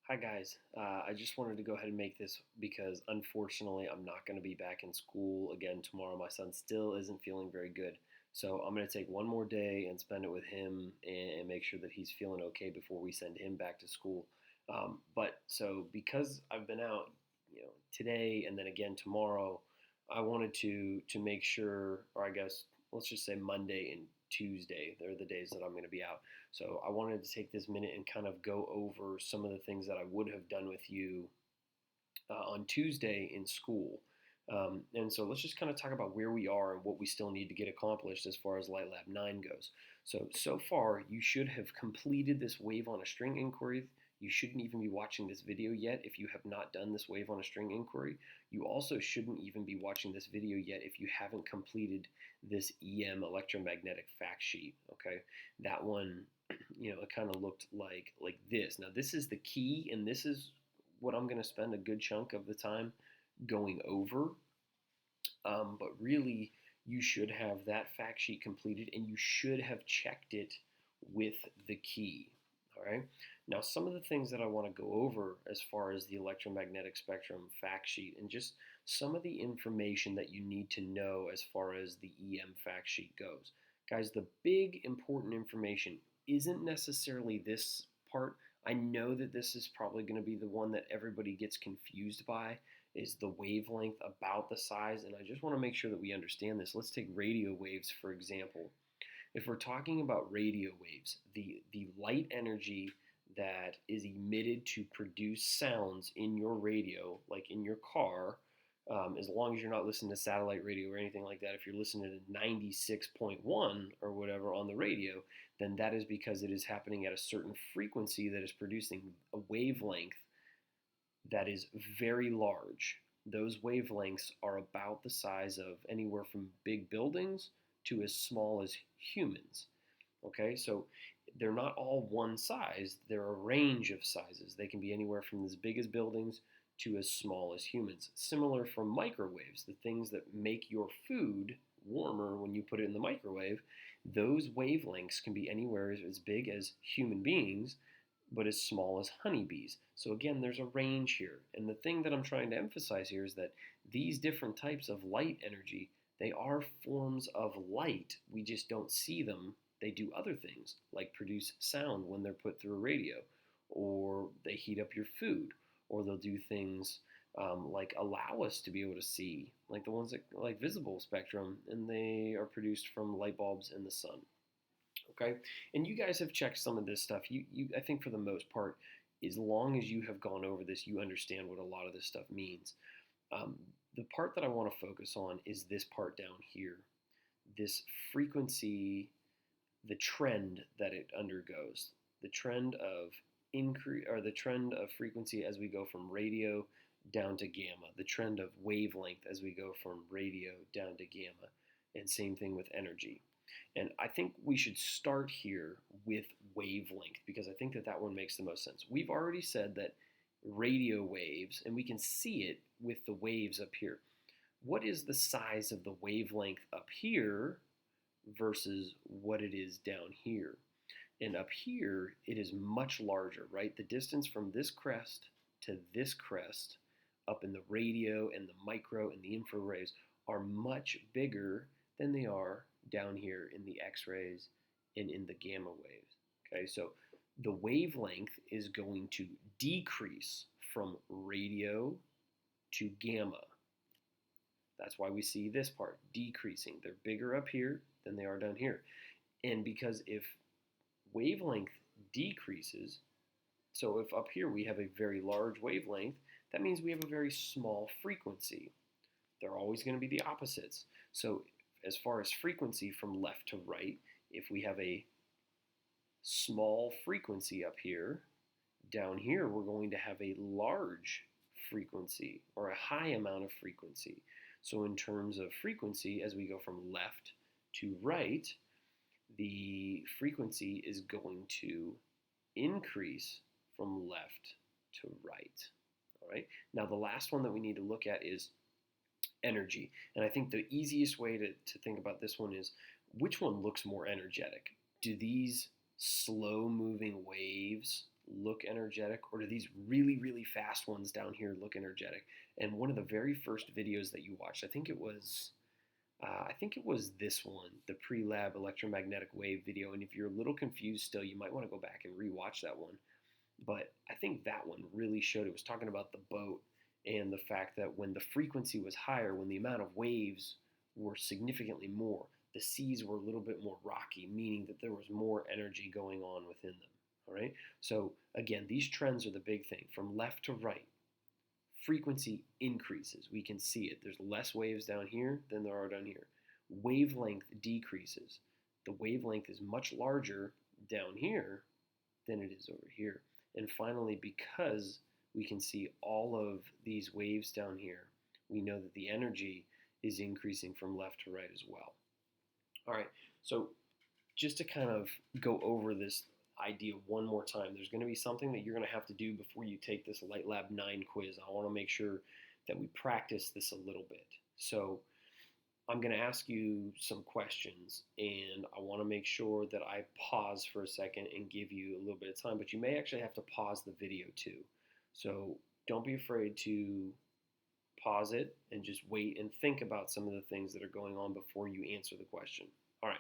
Hi guys, I just wanted to go ahead and make this because unfortunately I'm not going to be back in school again tomorrow. My son still isn't feeling very good. So I'm going to take one more day and spend it with him and make sure that he's feeling okay before we send him back to school. But because I've been out, today and then again tomorrow, I wanted to make sure, or I guess let's just say Monday and Tuesday, they're the days that I'm going to be out. So I wanted to take this minute and kind of go over some of the things that I would have done with you on Tuesday in school. And so let's just kind of talk about where we are and what we still need to get accomplished as far as Light Lab 9 goes. So far, you should have completed this wave on a string inquiry. You shouldn't even be watching this video yet if you have not done this wave on a string inquiry. You also shouldn't even be watching this video yet if you haven't completed this EM electromagnetic fact sheet, okay? That one, it kind of looked like this. Now, this is the key, and this is what I'm going to spend a good chunk of the time going over. But really, you should have that fact sheet completed, and you should have checked it with the key. All right. Now, some of the things that I want to go over as far as the electromagnetic spectrum fact sheet and just some of the information that you need to know as far as the EM fact sheet goes. Guys, the big important information isn't necessarily this part. I know that this is probably going to be the one that everybody gets confused by, is the wavelength about the size, and I just want to make sure that we understand this. Let's take radio waves, for example. If we're talking about radio waves, the light energy that is emitted to produce sounds in your radio, like in your car, as long as you're not listening to satellite radio or anything like that, if you're listening to 96.1 or whatever on the radio, then that is because it is happening at a certain frequency that is producing a wavelength that is very large. Those wavelengths are about the size of anywhere from big buildings to as small as humans. Okay, so they're not all one size, they're a range of sizes. They can be anywhere from as big as buildings to as small as humans. Similar for microwaves, the things that make your food warmer when you put it in the microwave, those wavelengths can be anywhere as big as human beings but as small as honeybees. So again, there's a range here. And the thing that I'm trying to emphasize here is that these different types of light energy, they are forms of light. We just don't see them. They do other things, like produce sound when they're put through a radio, or they heat up your food, or they'll do things like allow us to be able to see, like the ones that like visible spectrum, and they are produced from light bulbs in the sun. Okay, and you guys have checked some of this stuff. I think for the most part, as long as you have gone over this, you understand what a lot of this stuff means. Um, the part that I want to focus on is this part down here, this frequency, the trend that it undergoes, the trend of increase or the trend of frequency as we go from radio down to gamma, the trend of wavelength as we go from radio down to gamma, and same thing with energy. And I think we should start here with wavelength because I think that that one makes the most sense. We've already said that radio waves, and we can see it with the waves up here. What is the size of the wavelength up here versus what it is down here? And up here, it is much larger, right? The distance from this crest to this crest up in the radio and the micro and the infrared waves are much bigger than they are down here in the X-rays and in the gamma waves. Okay, so the wavelength is going to decrease from radio to gamma. That's why we see this part decreasing. They're bigger up here than they are down here. And because if wavelength decreases, so if up here we have a very large wavelength, that means we have a very small frequency. They're always going to be the opposites. So as far as frequency from left to right, if we have a small frequency up here, down here we're going to have a large frequency or a high amount of frequency. So in terms of frequency, as we go from left to right, the frequency is going to increase from left to right. All right. Now the last one that we need to look at is energy. And I think the easiest way to think about this one is which one looks more energetic? Do these slow moving waves look energetic, or do these really, really fast ones down here look energetic? And one of the very first videos that you watched, I think it was this one, the pre-lab electromagnetic wave video. And if you're a little confused still, you might want to go back and rewatch that one. But I think that one really showed, it was talking about the boat and the fact that when the frequency was higher, when the amount of waves were significantly more, the seas were a little bit more rocky, meaning that there was more energy going on within them. All right. So again, these trends are the big thing. From left to right, frequency increases. We can see it. There's less waves down here than there are down here. Wavelength decreases. The wavelength is much larger down here than it is over here. And finally, because we can see all of these waves down here, we know that the energy is increasing from left to right as well. All right, so just to kind of go over this idea one more time, there's going to be something that you're going to have to do before you take this Light Lab 9 quiz. I want to make sure that we practice this a little bit. So I'm going to ask you some questions, and I want to make sure that I pause for a second and give you a little bit of time, but you may actually have to pause the video too. So don't be afraid to pause it and just wait and think about some of the things that are going on before you answer the question. All right,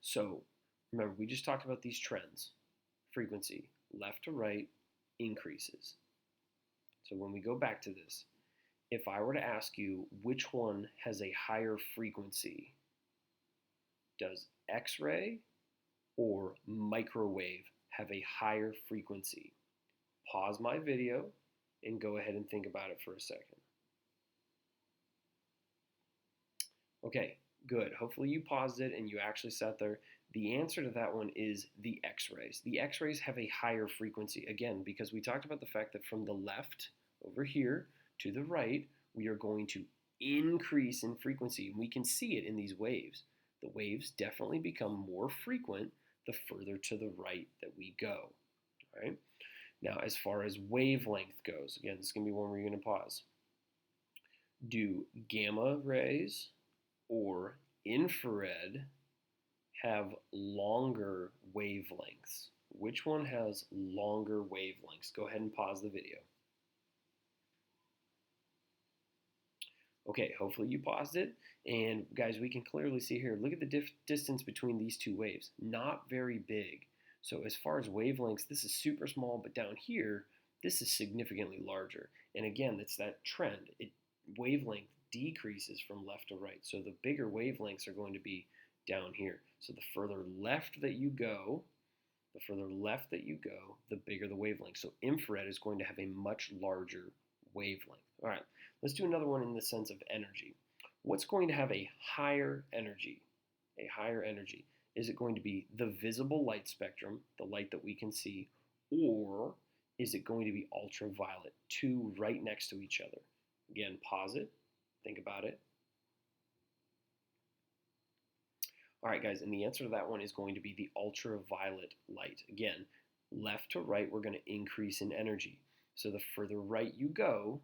so remember, we just talked about these trends. Frequency, left to right, increases. So when we go back to this, if I were to ask you which one has a higher frequency, does X-ray or microwave have a higher frequency? Pause my video and go ahead and think about it for a second. Okay, good. Hopefully you paused it and you actually sat there. The answer to that one is the X-rays. The X-rays have a higher frequency, again, because we talked about the fact that from the left over here to the right, we are going to increase in frequency. And we can see it in these waves. The waves definitely become more frequent the further to the right that we go. All right? Now, as far as wavelength goes, again, this is going to be one where you're going to pause. Do gamma rays or infrared have longer wavelengths? Which one has longer wavelengths? Go ahead and pause the video. Okay, hopefully you paused it. And guys, we can clearly see here, look at the distance between these two waves. Not very big. So as far as wavelengths, this is super small, but down here, this is significantly larger. And again, it's that trend. Wavelength decreases from left to right. So the bigger wavelengths are going to be down here. So the further left that you go, the bigger the wavelength. So infrared is going to have a much larger wavelength. All right, let's do another one in the sense of energy. What's going to have a higher energy? A higher energy. Is it going to be the visible light spectrum, the light that we can see, or is it going to be ultraviolet, two right next to each other? Again, pause it, think about it. All right, guys, and the answer to that one is going to be the ultraviolet light. Again, left to right, we're going to increase in energy. So the further right you go,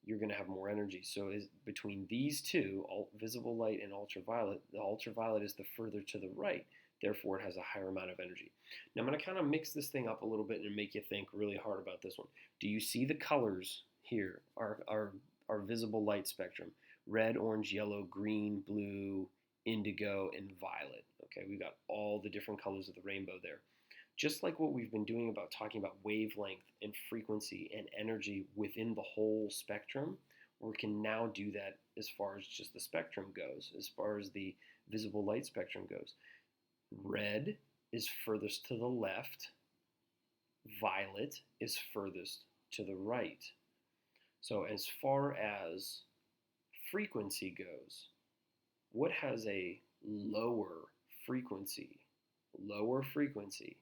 you're going to have more energy. So between these two, visible light and ultraviolet, the ultraviolet is the further to the right. Therefore, it has a higher amount of energy. Now, I'm going to kind of mix this thing up a little bit and make you think really hard about this one. Do you see the colors here, our visible light spectrum? Red, orange, yellow, green, blue, indigo, and violet. Okay, we've got all the different colors of the rainbow there. Just like what we've been doing about talking about wavelength and frequency and energy within the whole spectrum, we can now do that as far as just the spectrum goes, as far as the visible light spectrum goes. Red is furthest to the left. Violet is furthest to the right. So as far as frequency goes, what has a lower frequency? Lower frequency.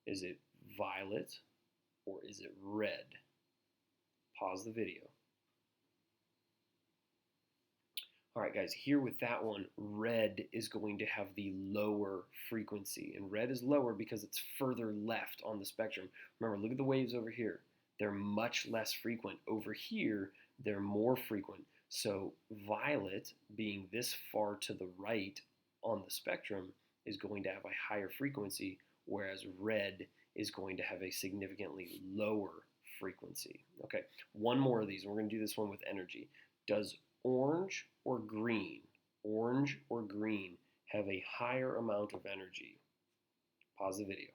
Is it violet or is it red? Pause the video. All right, guys, here with that one, red is going to have the lower frequency. And red is lower because it's further left on the spectrum. Remember, look at the waves over here. They're much less frequent. Over here, they're more frequent. So violet, being this far to the right on the spectrum, is going to have a higher frequency, whereas red is going to have a significantly lower frequency. Okay, one more of these. We're going to do this one with energy. Does orange or green have a higher amount of energy? Pause the video.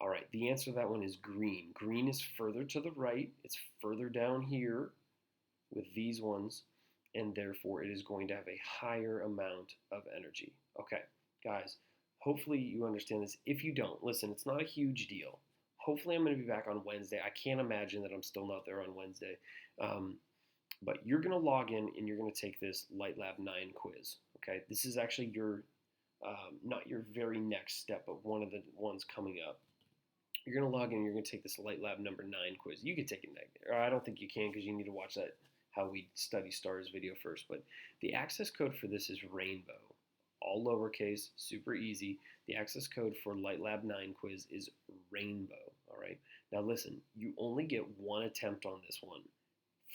All right, the answer to that one is green. Green is further to the right. It's further down here with these ones, and therefore it is going to have a higher amount of energy. Okay, guys, hopefully you understand this. If you don't, listen, it's not a huge deal. Hopefully I'm going to be back on Wednesday. I can't imagine that I'm still not there on Wednesday. But you're going to log in and you're going to take this Light Lab 9 quiz. Okay, this is actually your, not your very next step, but one of the ones coming up. You're going to log in and you're going to take this Light Lab number 9 quiz. You can take it next, or I don't think you can because you need to watch that How We Study Stars video first. But the access code for this is Rainbow. All lowercase, super easy. The access code for Light Lab 9 quiz is Rainbow. All right. Now listen, you only get one attempt on this one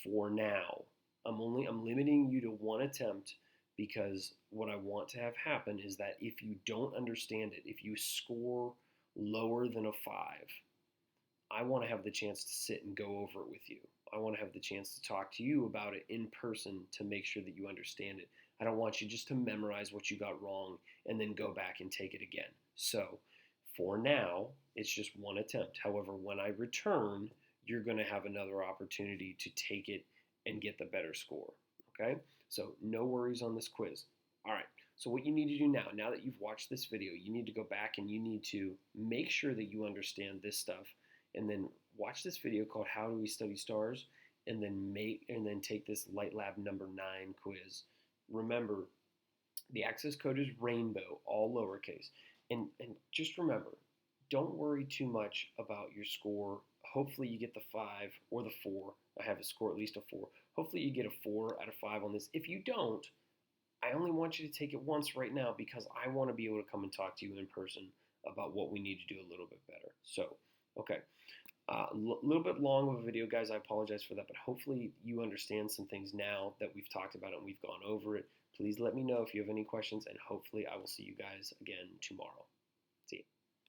for now. I'm limiting you to one attempt because what I want to have happen is that if you don't understand it, if you score lower than a 5, I want to have the chance to sit and go over it with you. I want to have the chance to talk to you about it in person to make sure that you understand it. I don't want you just to memorize what you got wrong and then go back and take it again. So for now, it's just one attempt. However, when I return, you're going to have another opportunity to take it and get the better score. Okay? So no worries on this quiz. All right. So what you need to do now that you've watched this video, you need to go back and you need to make sure that you understand this stuff, and then watch this video called How Do We Study Stars, and then take this Light Lab number 9 quiz. Remember, the access code is Rainbow, all lowercase. And just remember, don't worry too much about your score. Hopefully you get the 5 or the 4. I have a score at least a 4. Hopefully you get a 4 out of 5 on this. If you don't, I only want you to take it once right now because I want to be able to come and talk to you in person about what we need to do a little bit better. So, okay. A little bit long of a video, guys. I apologize for that, but hopefully you understand some things now that we've talked about it and we've gone over it. Please let me know if you have any questions, and hopefully I will see you guys again tomorrow.